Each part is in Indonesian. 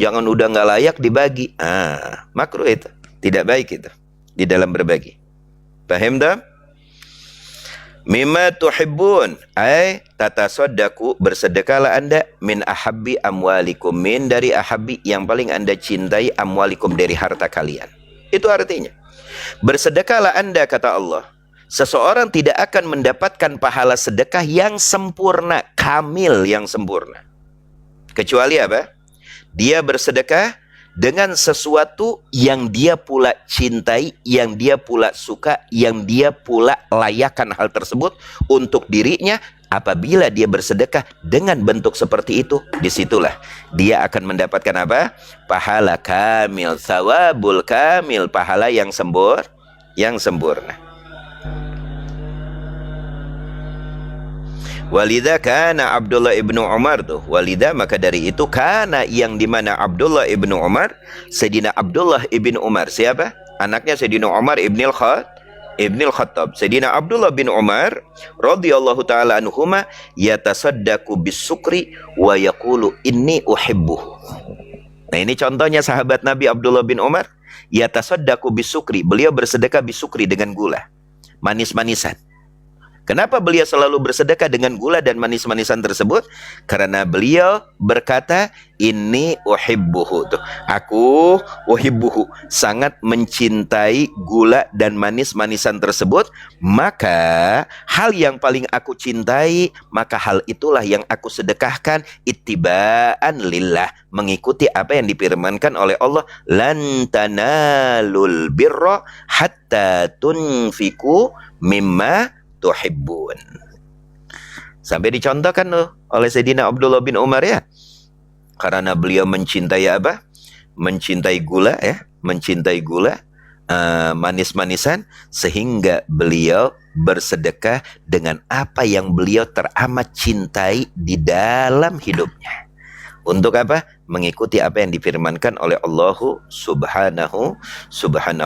jangan udah nggak layak dibagi. Makruh itu, tidak baik itu di dalam berbagi. Paham dah? Mimma tuhibbun ay tatasaddaqu, bersedekahlah anda, min ahabbi amwalikum, min dari ahabbi yang paling anda cintai, amwalikum dari harta kalian. Itu artinya bersedekahlah anda, kata Allah. Seseorang tidak akan mendapatkan pahala sedekah yang sempurna, kamil yang sempurna, kecuali apa? Dia bersedekah dengan sesuatu yang dia pula cintai, yang dia pula suka, yang dia pula layakkan hal tersebut untuk dirinya. Apabila dia bersedekah dengan bentuk seperti itu, disitulah dia akan mendapatkan apa? Pahala kamil, thawabul kamil, pahala yang sempurna. Walidha kana Abdullah ibnu Umar tuh. Walidha, maka dari itu, kana yang dimana Abdullah ibnu Umar, Sayyidina Abdullah ibnu Umar. Siapa? Anaknya Sayyidina Umar ibnul Khattab. Sayyidina Abdullah bin Umar radhiyallahu taala anhuma yatasaddaqu bisukri wa yaqulu inni uhibbu. Nah, ini contohnya sahabat Nabi Abdullah bin Umar. Yatasaddaqu bisukri, beliau bersedekah bisukri, dengan gula, manis-manisan. Kenapa beliau selalu bersedekah dengan gula dan manis-manisan tersebut? Karena beliau berkata, ini uhibbuhu. Tuh, aku uhibbuhu, sangat mencintai gula dan manis-manisan tersebut. Maka hal yang paling aku cintai, maka hal itulah yang aku sedekahkan, ittiba'an lillah, mengikuti apa yang difirmankan oleh Allah, lan tanalul birra hatta tunfiku mimma tuhibbun. Sampai dicontohkan oleh Sayyidina Abdullah bin Umar, ya. Karena beliau mencintai apa? Mencintai gula, ya. Mencintai gula, manis-manisan, sehingga beliau bersedekah dengan apa yang beliau teramat cintai di dalam hidupnya. Untuk apa? Mengikuti apa yang difirmankan oleh Allah subhanahu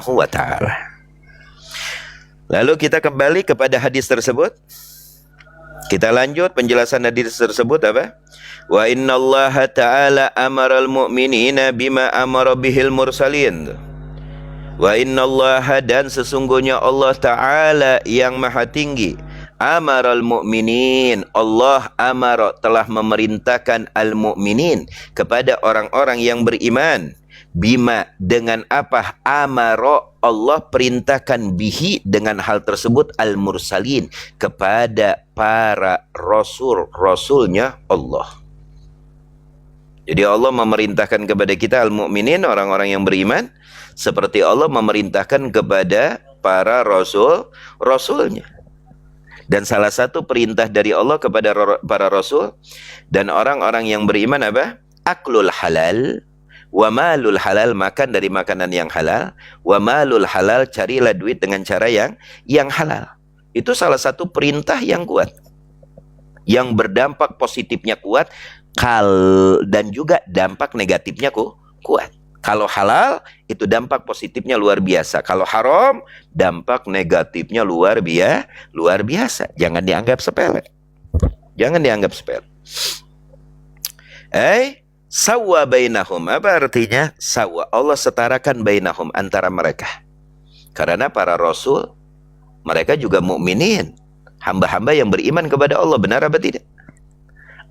wa ta'ala. Lalu kita kembali kepada hadis tersebut. Kita lanjut penjelasan hadis tersebut apa? Wa innallaha ta'ala amaral mu'minina bima amara bihil mursalin. Wa innallaha, dan sesungguhnya Allah Ta'ala yang maha tinggi, amaral mu'minin, Allah amara, telah memerintahkan al-mu'minin, kepada orang-orang yang beriman, bima, dengan apa, amara, Allah perintahkan, bihi, dengan hal tersebut, al-mursalin, kepada para rasulnya Allah. Jadi Allah memerintahkan kepada kita al-mu'minin, orang-orang yang beriman, seperti Allah memerintahkan kepada para rasulnya. Dan salah satu perintah dari Allah kepada para rasul dan orang-orang yang beriman apa? Aklul halal wa malul halal, makan dari makanan yang halal, wa malul halal, carilah duit dengan cara yang halal. Itu salah satu perintah yang kuat, yang berdampak positifnya kuat, dan juga dampak negatifnya kuat. Kalau halal, itu dampak positifnya luar biasa. Kalau haram, dampak negatifnya luar biasa. Jangan dianggap sepele. Jangan dianggap sepele. Sawa bainahum. Apa artinya? Sawa. Allah setarakan bainahum, antara mereka. Karena para rasul, mereka juga mukminin, hamba-hamba yang beriman kepada Allah. Benar apa tidak?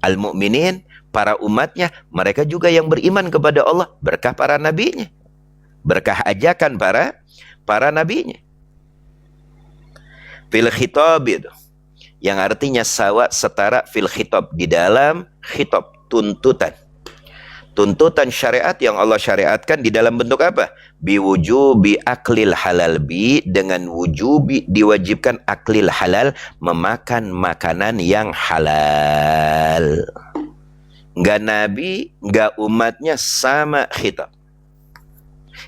Al-mu'minin, para umatnya, mereka juga yang beriman kepada Allah, berkah para nabinya, berkah ajakan para nabinya. Fil khitab itu, yang artinya sawa, setara, fil khitab, di dalam khitab, tuntutan. Tuntutan syariat yang Allah syariatkan di dalam bentuk apa? Biwujubi aklil halal, dengan wujubi, diwajibkan, aklil halal, memakan makanan yang halal. Nggak nabi, nggak umatnya, sama khitab.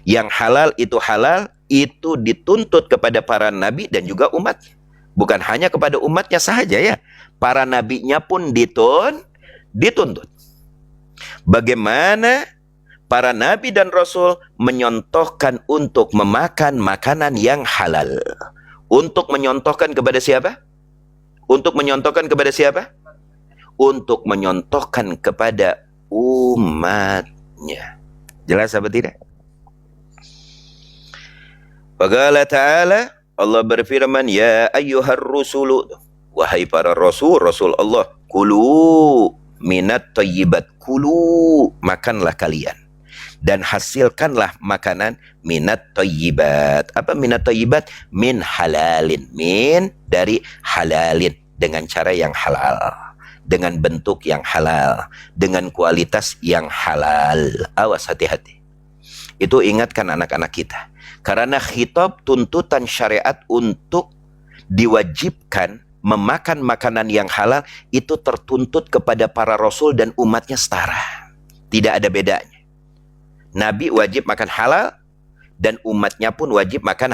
Yang halal itu dituntut kepada para nabi dan juga umat. Bukan hanya kepada umatnya saja, ya. Para nabinya pun dituntut. Bagaimana para nabi dan rasul menyontohkan untuk memakan makanan yang halal. Untuk menyontohkan kepada siapa? Untuk menyontohkan kepada siapa? Untuk menyontohkan kepada umatnya. Jelas apa tidak? Waqala ta'ala, Allah berfirman, ya ayyuhar rusulu, wahai para rasul, rasul Allah, kulu minat thayyibat, kulu, makanlah kalian dan hasilkanlah makanan minat thayyibat. Apa minat thayyibat? Min halalin, min dari halalin, dengan cara yang halal, dengan bentuk yang halal, dengan kualitas yang halal. Awas, hati-hati. Itu ingatkan anak-anak kita. Karena khitab tuntutan syariat untuk diwajibkan memakan makanan yang halal itu tertuntut kepada para rasul dan umatnya setara. Tidak ada bedanya. Nabi wajib makan halal dan umatnya pun wajib makan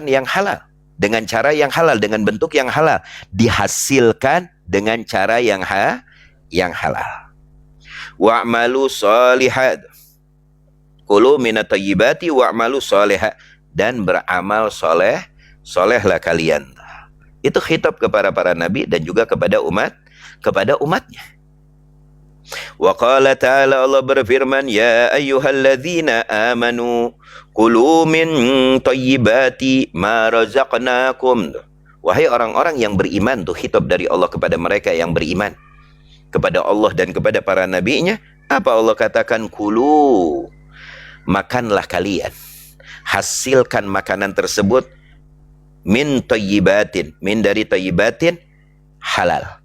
yang halal. Dengan cara yang halal, dengan bentuk yang halal. Dihasilkan dengan cara yang halal. Wa'malu shalihat. Kulu minat thayyibati wa'malu shalihat. Dan beramal soleh, solehlah kalian. Itu khitab kepada para nabi dan juga kepada umatnya. Wa qala ta'ala, Allah berfirman, ya ayyuhalladzina amanu kulu min thayyibati ma razaqnakum. Wahai orang-orang yang beriman, tuh khitab dari Allah kepada mereka yang beriman kepada Allah dan kepada para nabinya. Apa Allah katakan? Kulu, makanlah kalian, hasilkan makanan tersebut min thayyibatin, min dari thayyibatin, halal,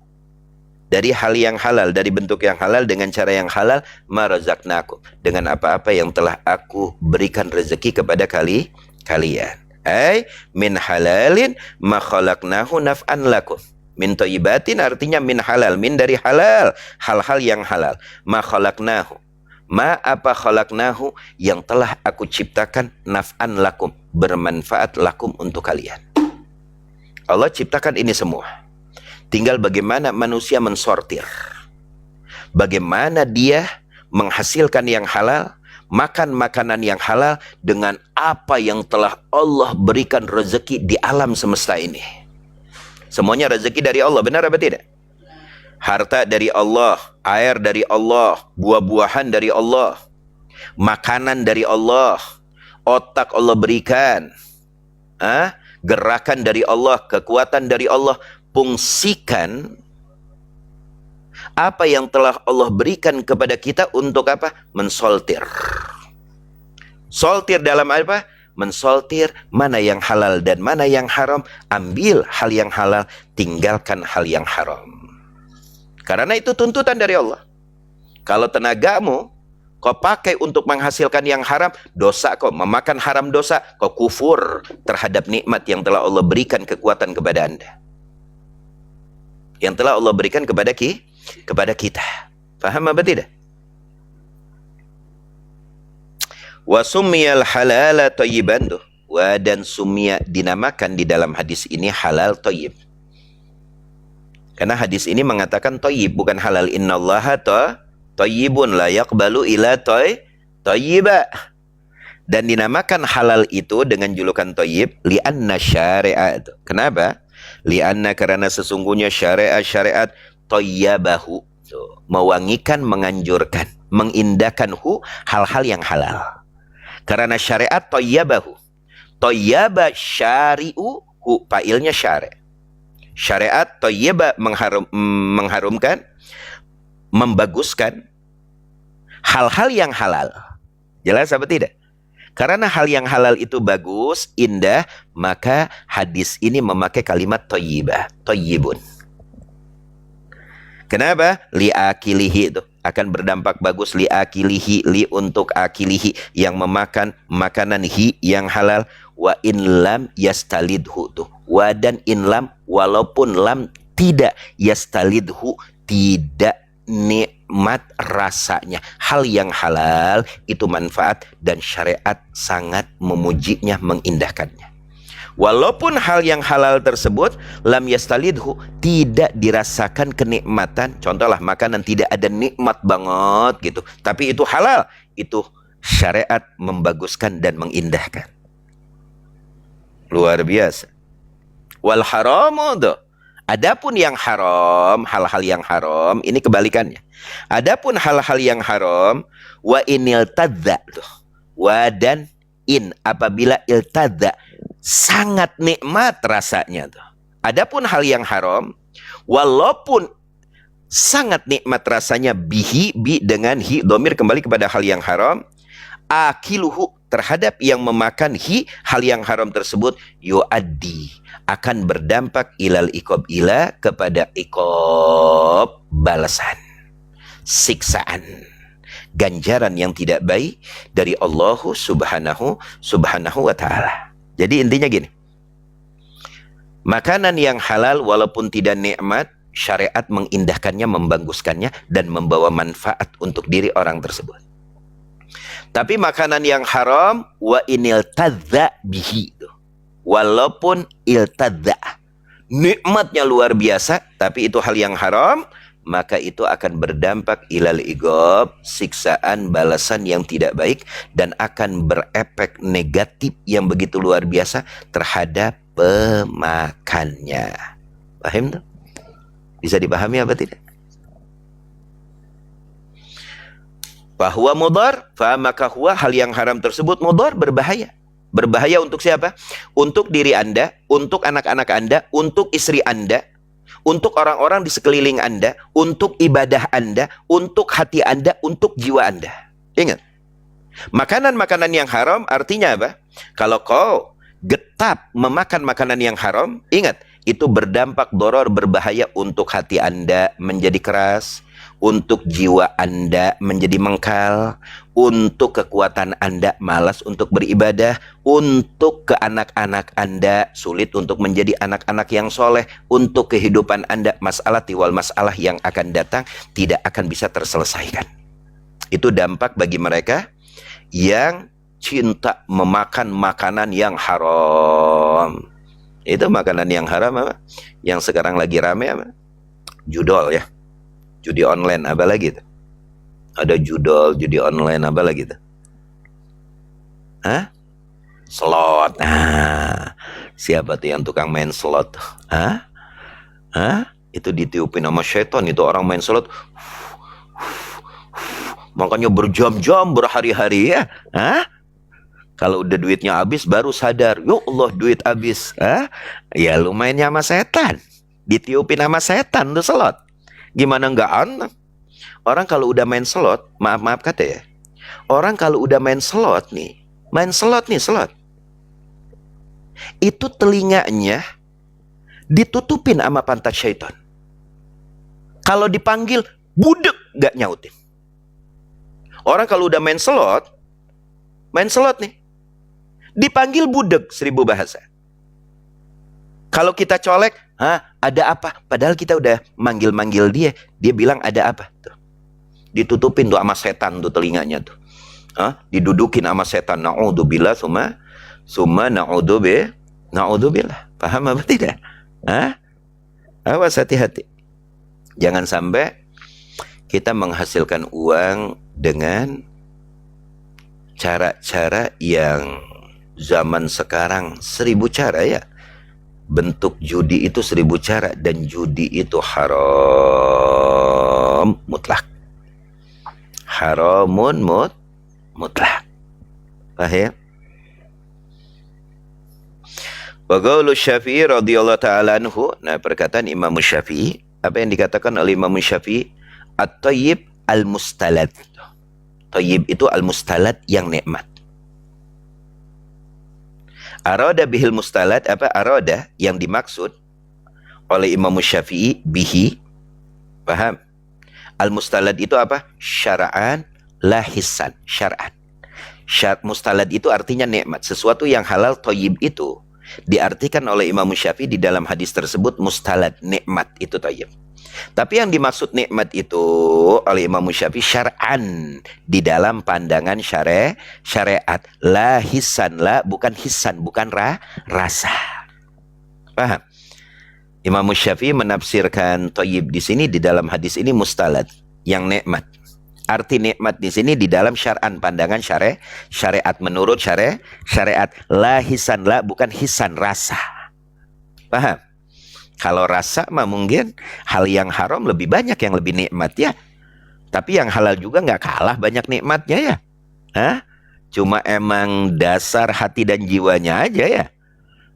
dari hal yang halal, dari bentuk yang halal, dengan cara yang halal, ma razaqnakum, dengan apa-apa yang telah aku berikan rezeki kepada kalian. Ay min halalin ma khalaqnahu naf'an lakum. Min thayyibatin artinya min halal, min dari halal, hal-hal yang halal. Ma khalaqnahu, ma apa khalaqnahu, yang telah aku ciptakan, naf'an lakum, bermanfaat lakum untuk kalian. Allah ciptakan ini semua. Tinggal bagaimana manusia mensortir. Bagaimana dia menghasilkan yang halal, makan makanan yang halal dengan apa yang telah Allah berikan rezeki di alam semesta ini. Semuanya rezeki dari Allah, benar apa tidak? Harta dari Allah, air dari Allah, buah-buahan dari Allah, makanan dari Allah, otak Allah berikan, gerakan dari Allah, kekuatan dari Allah. Fungsikan apa yang telah Allah berikan kepada kita untuk apa? Mensoltir. Soltir dalam apa? Mensoltir mana yang halal dan mana yang haram. Ambil hal yang halal, tinggalkan hal yang haram. Karena itu tuntutan dari Allah. Kalau tenagamu kau pakai untuk menghasilkan yang haram, dosa kau. Memakan haram dosa, kau kufur terhadap nikmat yang telah Allah berikan kekuatan kepada Anda, yang telah Allah berikan kepada kita. Faham apa tidak? Wa summiyal halala thayyiban, wa dan summiya dinamakan di dalam hadis ini halal thayyib. Karena hadis ini mengatakan thayyib, bukan halal. Innallaha thayyibun la yaqbalu illa thayyiba. Dan dinamakan halal itu dengan julukan thayyib li'anna syari'at. Kenapa? Li'anna, karena sesungguhnya syariat thayyabahu, mewangikan, menganjurkan, mengindahkan hal-hal yang halal. Karena syariat thayyabahu, thayyaba syari'u, fa'ilnya syari'. Syariat thayyaba mengharumkan, membaguskan hal-hal yang halal. Jelas apa tidak? Karena hal yang halal itu bagus, indah, maka hadis ini memakai kalimat thayyibah, thayyibun. Kenapa? Li'akilihi, itu akan berdampak bagus, li'akilihi, li untuk akilihi, yang memakan makanan yang halal. Wa in lam yastalidhu, tuh. Wa dan in lam, walaupun lam tidak, yastalidhu, tidak nikmat rasanya. Hal yang halal itu manfaat dan syariat sangat memujinya, mengindahkannya. Walaupun hal yang halal tersebut lam yastalidhu, tidak dirasakan kenikmatan. Contohlah makanan tidak ada nikmat banget gitu, tapi itu halal, itu syariat membaguskan dan mengindahkan. Luar biasa. Wal haramu, adapun yang haram, hal-hal yang haram ini kebalikannya. Adapun hal-hal yang haram, Wa inil tadza tuh. Wa dan in apabila iltadza sangat nikmat rasanya tuh. Adapun hal yang haram walaupun sangat nikmat rasanya bihi bi dengan hi domir kembali kepada hal yang haram akiluhu terhadap yang memakan hal yang haram tersebut yuaddi akan berdampak ilal iqab ila kepada iqab balasan siksaan ganjaran yang tidak baik dari Allah subhanahu wa ta'ala. Jadi intinya gini, makanan yang halal walaupun tidak nikmat, syariat mengindahkannya, membaguskannya, dan membawa manfaat untuk diri orang tersebut. Tapi makanan yang haram, wa inil tadza bihi, walaupun iltadza, nikmatnya luar biasa, tapi itu hal yang haram, maka itu akan berdampak ilal iqab, siksaan, balasan yang tidak baik, dan akan berefek negatif yang begitu luar biasa terhadap pemakannya. Paham tuh? Bisa dipahami apa tidak? Bahwa mudar, maka huwa hal yang haram tersebut mudar, berbahaya. Berbahaya untuk siapa? Untuk diri Anda, untuk anak-anak Anda, untuk istri Anda, untuk orang-orang di sekeliling Anda, untuk ibadah Anda, untuk hati Anda, untuk jiwa Anda. Ingat, makanan-makanan yang haram artinya apa? Kalau kau getap memakan makanan yang haram, ingat, itu berdampak doror, berbahaya untuk hati Anda menjadi keras, untuk jiwa Anda menjadi mengkal, untuk kekuatan Anda malas untuk beribadah, untuk ke anak-anak Anda sulit untuk menjadi anak-anak yang soleh, untuk kehidupan Anda masalah tiwal masalah yang akan datang tidak akan bisa terselesaikan. Itu dampak bagi mereka yang cinta memakan makanan yang haram. Itu makanan yang haram apa? Yang sekarang lagi rame apa? Judol ya. Judi online apa lagi tuh? Ada judol, judi online apa lagi tuh? Hah? Slot. Nah, siapa tuh yang tukang main slot? Hah? Hah? Itu ditiupin sama setan itu orang main slot. Makanya berjam-jam, berhari-hari ya. Hah? Kalau udah duitnya habis baru sadar, ya Allah duit habis. Hah? Ya lu mainnya sama setan. Ditiupin sama setan tuh slot. Gimana nggak aneh? Orang kalau udah main slot, maaf kata ya. Orang kalau udah main slot nih, slot. Itu telinganya ditutupin sama pantat syaitan. Kalau dipanggil, budek nggak nyautin. Orang kalau udah main slot nih, dipanggil budek 1000 bahasa. Kalau kita colek, ada apa? Padahal kita udah manggil-manggil dia. Dia bilang ada apa? Tuh. Ditutupin tuh sama setan tuh telinganya tuh. Didudukin sama setan. Na'udzubillah summa na'udzubillah. Paham apa tidak? Awas hati-hati. Jangan sampai kita menghasilkan uang dengan cara-cara yang zaman sekarang 1000 cara ya. Bentuk judi itu 1000 cara, dan judi itu haram mutlak. Haramun mutlak. Paham? Wa qaulu Syafi'i radhiyallahu ta'ala anhu. Nah, perkataan Imam Syafi'i, apa yang dikatakan oleh Imam Syafi'i? At-tayyib al-mustalad. Tayyib itu al-mustalad yang nikmat. Arada bihil mustalad, apa arada yang dimaksud oleh Imam Syafi'i bihi, paham? Al-mustalad itu apa? Syara'an la hissan, syar'an. Mustalad itu artinya nikmat, sesuatu yang halal. Thayyib itu diartikan oleh Imam Syafi'i di dalam hadis tersebut mustalad, nikmat itu thayyib. Tapi yang dimaksud nikmat itu oleh Imam Syafi'i syar'an, di dalam pandangan syariat. La hissan, la bukan hissan, bukan rasa. Paham? Imam Syafi'i menafsirkan thayyib di sini, di dalam hadis ini mustalad, yang nikmat. Arti nikmat di sini di dalam syar'an, pandangan syariat, menurut syariat. La hissan, la bukan hissan, rasa. Paham? Kalau rasa mah mungkin hal yang haram lebih banyak yang lebih nikmat ya. Tapi yang halal juga nggak kalah banyak nikmatnya ya. Hah? Cuma emang dasar hati dan jiwanya aja ya.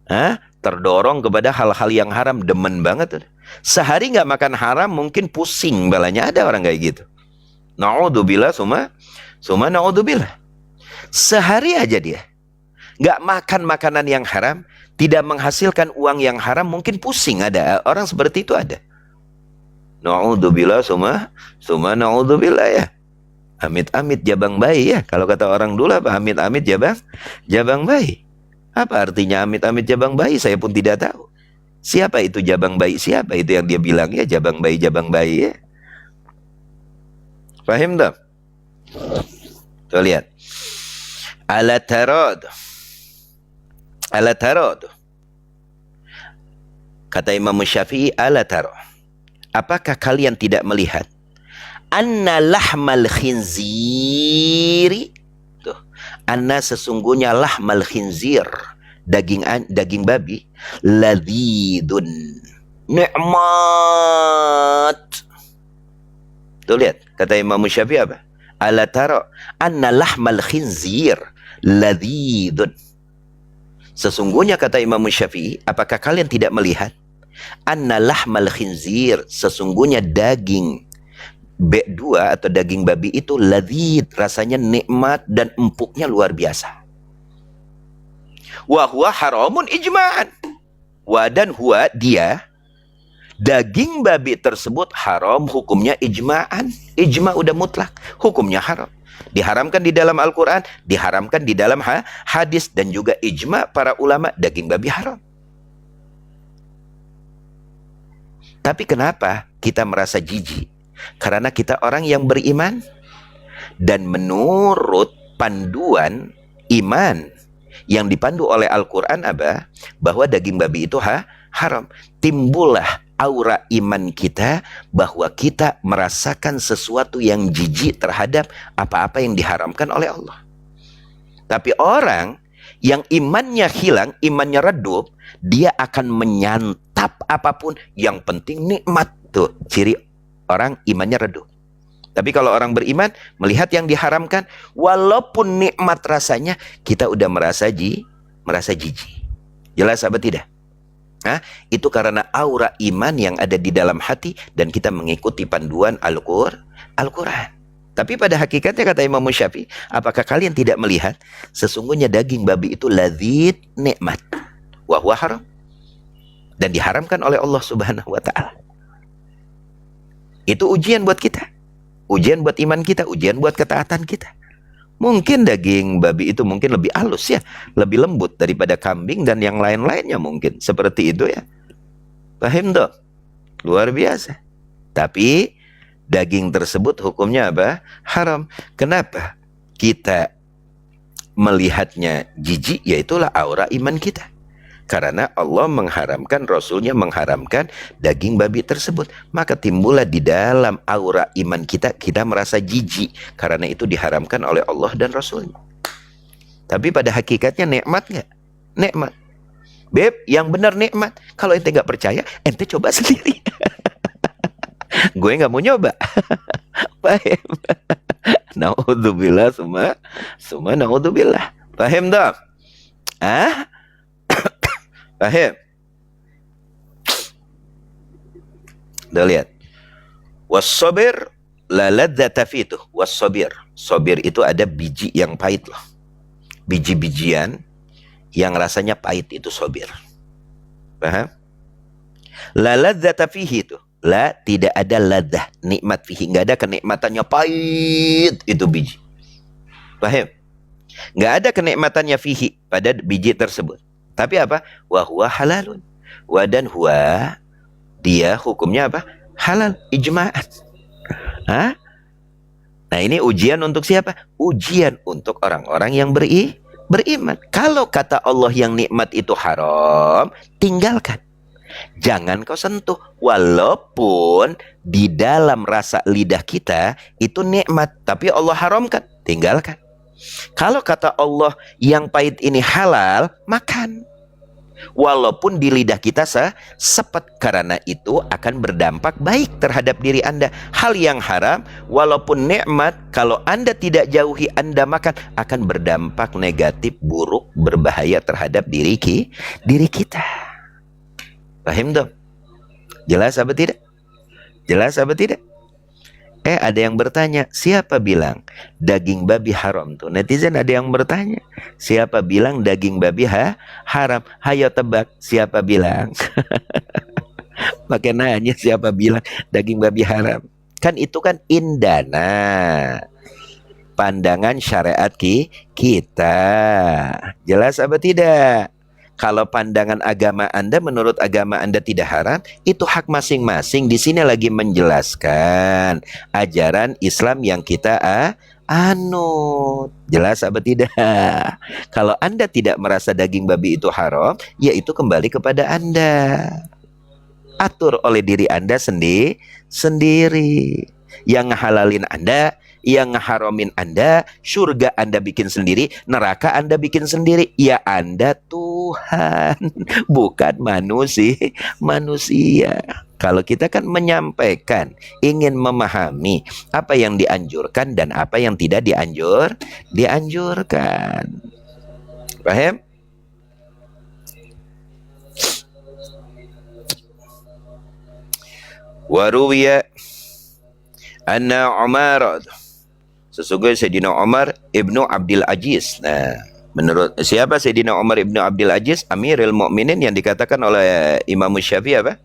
Hah? Terdorong kepada hal-hal yang haram, demen banget. Sehari nggak makan haram mungkin pusing balanya, ada orang kayak gitu. Na'udzubillah, suma na'udzubillah. Sehari aja dia nggak makan makanan yang haram, tidak menghasilkan uang yang haram, mungkin pusing. Ada orang seperti itu, ada. Na'udzubillah, suma na'udzubillah ya. Amit-amit jabang bayi ya. Kalau kata orang dulu apa? Amit-amit jabang bayi. Apa artinya amit-amit jabang bayi? Saya pun tidak tahu. Siapa itu jabang bayi? Siapa itu yang dia bilang ya jabang bayi ya? Paham tak? Tuh lihat. Ala tarad. Kata Imam Syafi'i, ala tarad. Apakah kalian tidak melihat anna lahmal khinziri, tuh, anna sesungguhnya lahmal khinzir, daging babi, ladzidun, nikmat. Tuh lihat, kata Imam Syafi'i apa? Ala tara anna lahmal khinzir ladzidun. Sesungguhnya kata Imam Syafi'i, apakah kalian tidak melihat anna lahmal khinzir, sesungguhnya daging B2 atau daging babi itu ladzid, rasanya nikmat dan empuknya luar biasa. Wa huwa haramun ijma'an. Wa dan huwa dia, daging babi tersebut haram hukumnya ijma'an. Ijma' udah mutlak, hukumnya haram. Diharamkan di dalam Al-Quran, diharamkan di dalam hadis, dan juga ijma' para ulama, daging babi haram. Tapi kenapa kita merasa jijik? Karena kita orang yang beriman, dan menurut panduan iman yang dipandu oleh Al-Quran apa? Bahwa daging babi itu haram. Timbullah aura iman kita bahwa kita merasakan sesuatu yang jijik terhadap apa-apa yang diharamkan oleh Allah. Tapi orang yang imannya hilang, imannya redup, dia akan menyantap apapun, yang penting nikmat. Tuh ciri orang imannya redup. Tapi kalau orang beriman melihat yang diharamkan, walaupun nikmat rasanya, kita udah merasa jijik. Jelas apa tidak? Itu karena aura iman yang ada di dalam hati, dan kita mengikuti panduan Al-Quran. Tapi pada hakikatnya kata Imam Syafi'i, apakah kalian tidak melihat sesungguhnya daging babi itu ladzid, nikmat, wa huwa haram, dan diharamkan oleh Allah Subhanahu wa taala. Itu ujian buat kita, ujian buat iman kita, ujian buat ketaatan kita. Mungkin daging babi itu mungkin lebih halus ya, lebih lembut daripada kambing dan yang lain-lainnya, mungkin seperti itu ya. Paham toh? Luar biasa. Tapi daging tersebut hukumnya apa? Haram. Kenapa? Kita melihatnya jijik, yaitulah aura iman kita. Karena Allah mengharamkan, Rasulnya mengharamkan daging babi tersebut. Maka timbullah di dalam aura iman kita, kita merasa jijik. Karena itu diharamkan oleh Allah dan Rasulnya. Tapi pada hakikatnya nikmat nggak? Nikmat. Beb, yang benar nikmat. Kalau ente nggak percaya, ente coba sendiri. Gue nggak mau nyoba. Paham? Naudzubillah, suma naudzubillah. Paham dah? Paham? Udah lihat. Was-sabir la ladzata fihi. Was-sabir. Sabir itu ada biji yang pahit loh. Biji-bijian yang rasanya pahit itu sabir. Paham? La ladzata fihi itu. La, tidak ada ladah, nikmat fihi. Nggak ada kenikmatannya, pahit itu biji. Paham? Nggak ada kenikmatannya fihi pada biji tersebut. Tapi apa? Wa huwa halalun. Wa dan huwa, dia hukumnya apa? Halal, ijma'an. Nah ini ujian untuk siapa? Ujian untuk orang-orang yang beriman. Kalau kata Allah yang nikmat itu haram, tinggalkan. Jangan kau sentuh. Walaupun di dalam rasa lidah kita itu nikmat, tapi Allah haramkan, tinggalkan. Kalau kata Allah yang pahit ini halal, makan. walaupun di lidah kita sepet, karena itu akan berdampak baik terhadap diri Anda. Hal yang haram walaupun nikmat, kalau Anda tidak jauhi, Anda makan, akan berdampak negatif, buruk, berbahaya terhadap diri kita. Paham dong? Jelas apa tidak? Jelas apa tidak? Ada yang bertanya, siapa bilang daging babi haram tuh? Netizen ada yang bertanya, siapa bilang daging babi haram? Hayo tebak, siapa bilang? Pakai nanya siapa bilang daging babi haram? Kan itu kan indana, pandangan syariat kita. Jelas apa tidak? Kalau pandangan agama Anda, menurut agama Anda tidak haram, itu hak masing-masing. Di sini lagi menjelaskan ajaran Islam yang kita anut. Jelas apa tidak? Kalau Anda tidak merasa daging babi itu haram, ya itu kembali kepada Anda. Atur oleh diri Anda sendiri. Yang ngehalalin Anda, yang ngeharamin Anda, surga Anda bikin sendiri, neraka Anda bikin sendiri. Ya Anda Tuhan, bukan manusia. Kalau kita kan menyampaikan, ingin memahami apa yang dianjurkan dan apa yang tidak dianjurkan. Paham? Waruwiya anna Umar, sesungguhnya Sayyidina Umar ibnu Abdul Aziz. Nah, menurut siapa Sayyidina Umar ibnu Abdul Aziz? Amirul Mukminin yang dikatakan oleh Imam Syafi'i apa?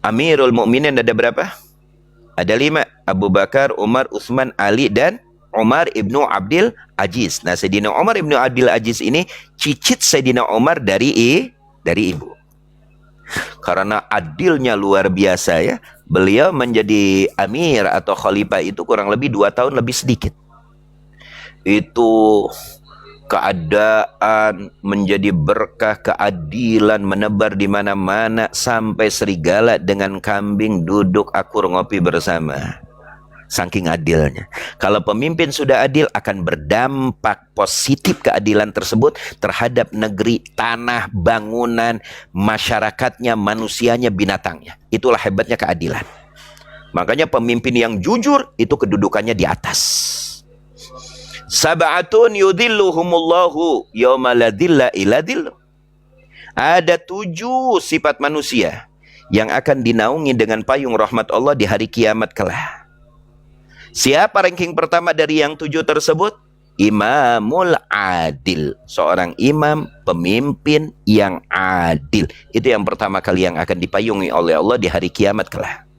Amirul Mukminin ada berapa? Ada 5. Abu Bakar, Umar, Utsman, Ali, dan Umar ibnu Abdul Aziz. Nah, Sayyidina Umar ibnu Abdul Aziz ini cicit Sayyidina Umar dari ibu. Karena adilnya luar biasa ya, beliau menjadi amir atau khalifah itu kurang lebih 2 tahun lebih sedikit. Itu keadaan menjadi berkah, keadilan menebar di mana-mana, sampai serigala dengan kambing duduk akur ngopi bersama. Saking adilnya. Kalau pemimpin sudah adil, akan berdampak positif keadilan tersebut terhadap negeri, tanah, bangunan, masyarakatnya, manusianya, binatangnya. Itulah hebatnya keadilan. Makanya pemimpin yang jujur itu kedudukannya di atas. Sab'atun yudhilluhumullahu yawma la dhilla illa dhilluh. Ada 7 sifat manusia yang akan dinaungi dengan payung rahmat Allah di hari kiamat kelak. Siapa ranking pertama dari yang 7 tersebut? Imamul adil. Seorang imam, pemimpin yang adil. Itu yang pertama kali yang akan dipayungi oleh Allah di hari kiamat kelak.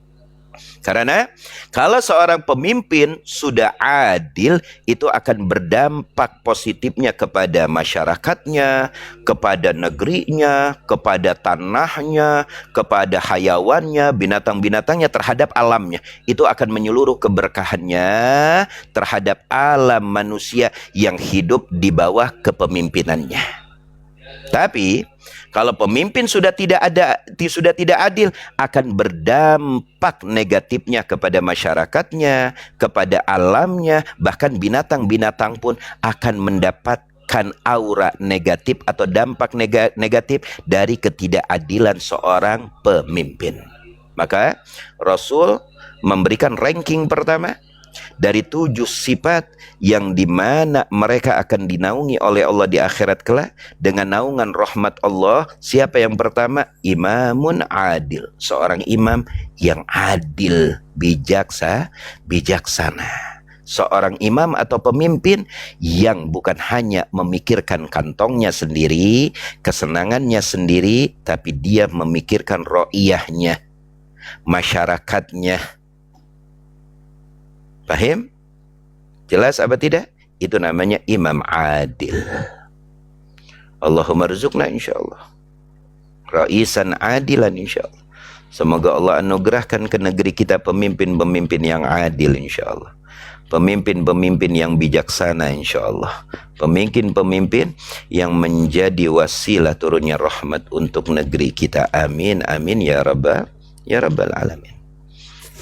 Karena kalau seorang pemimpin sudah adil, itu akan berdampak positifnya kepada masyarakatnya, kepada negerinya, kepada tanahnya, kepada hayawannya, binatang-binatangnya, terhadap alamnya. Itu akan menyeluruh keberkahannya terhadap alam manusia yang hidup di bawah kepemimpinannya. Tapi kalau pemimpin sudah tidak adil, akan berdampak negatifnya kepada masyarakatnya, kepada alamnya, bahkan binatang-binatang pun akan mendapatkan aura negatif atau dampak negatif dari ketidakadilan seorang pemimpin. Maka Rasul memberikan ranking pertama dari 7 sifat yang dimana mereka akan dinaungi oleh Allah di akhirat kelak dengan naungan rahmat Allah. Siapa yang pertama? Imamun adil. Seorang imam yang adil, bijaksana. Seorang imam atau pemimpin yang bukan hanya memikirkan kantongnya sendiri, kesenangannya sendiri, tapi dia memikirkan ro'iyahnya, masyarakatnya. Paham? Jelas apa tidak? Itu namanya imam adil. Allahumma rizukna insyaAllah raisan adilan insyaAllah. Semoga Allah anugerahkan ke negeri kita pemimpin-pemimpin yang adil insyaAllah. Pemimpin-pemimpin yang bijaksana insyaAllah. Pemimpin-pemimpin yang menjadi wasilah turunnya rahmat untuk negeri kita. Amin, amin ya rabbal alamin.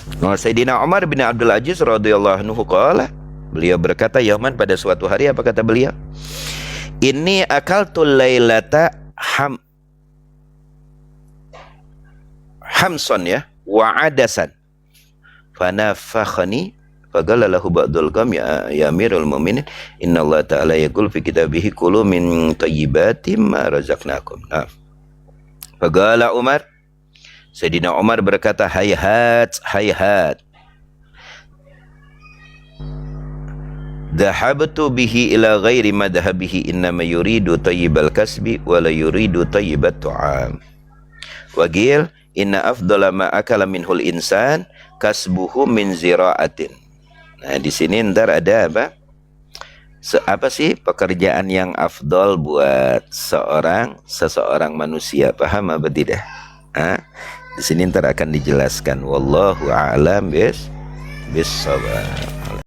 Sayyidina Umar bin Abdul Aziz radhiyallahu anhu qala, beliau berkata, Yaman, pada suatu hari apa kata beliau? Ini akaltul lailata ham hamson ya, wa adasan. Fanafakhani faqala lahu ba'dul qam ya amirul mu'minin innallaha ta'ala yaqul fi kitabihi kulu min thayyibatim ma razaqnakum. Nah. Faqala Umar, Sayyidina Umar berkata, hayhat, hayhat. Dhahabtu bihi ila ghairi madhabihi innama yuridu tayyibal kasbi wa la yuridu tayyibat tu'am. Waqil inna afdala ma akala minhul insan kasbuhu min zira'atin. Nah, di sini ntar ada apa? Apa sih pekerjaan yang afdol buat seseorang manusia? Paham apa tidak? Di sini ntar akan dijelaskan. Wallahu a'lam bis shawab.